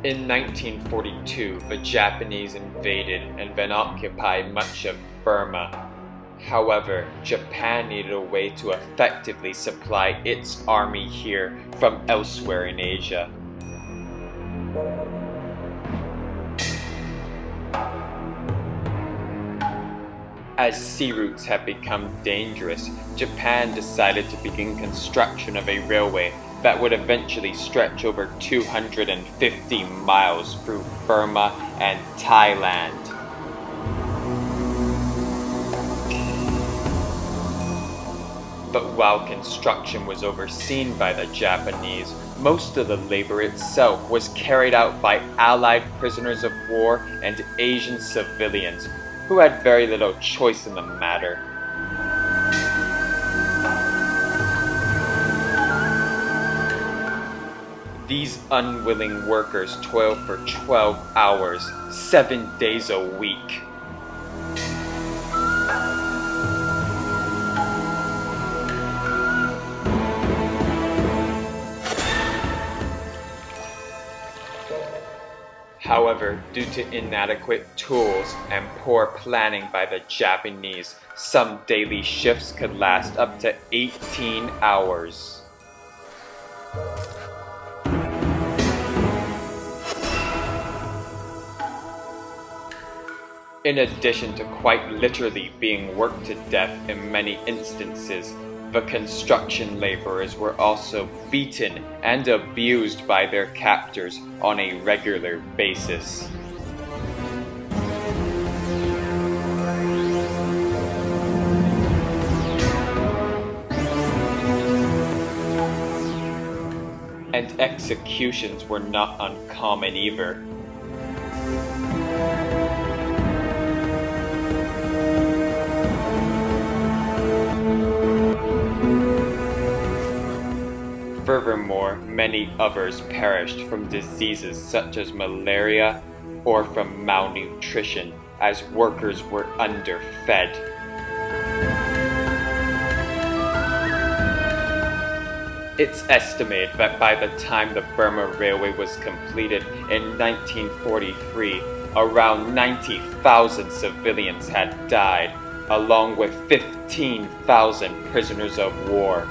In 1942, the Japanese invaded and then occupied much of Burma. However, Japan needed a way to effectively supply its army here from elsewhere in Asia. As sea routes had become dangerous, Japan decided to begin construction of a railway that would eventually stretch over 250 miles through Burma and Thailand. But while construction was overseen by the Japanese, most of the labor itself was carried out by Allied prisoners of war and Asian civilians who had very little choice in the matter. These unwilling workers toiled for 12 hours, 7 days a week. However, due to inadequate tools and poor planning by the Japanese, some daily shifts could last up to 18 hours. In addition to quite literally being worked to death in many instances, the construction laborers were also beaten and abused by their captors on a regular basis. And executions were not uncommon either. Furthermore, many others perished from diseases such as malaria or from malnutrition, as workers were underfed. It's estimated that by the time the Burma Railway was completed in 1943, around 90,000 civilians had died, along with 15,000 prisoners of war.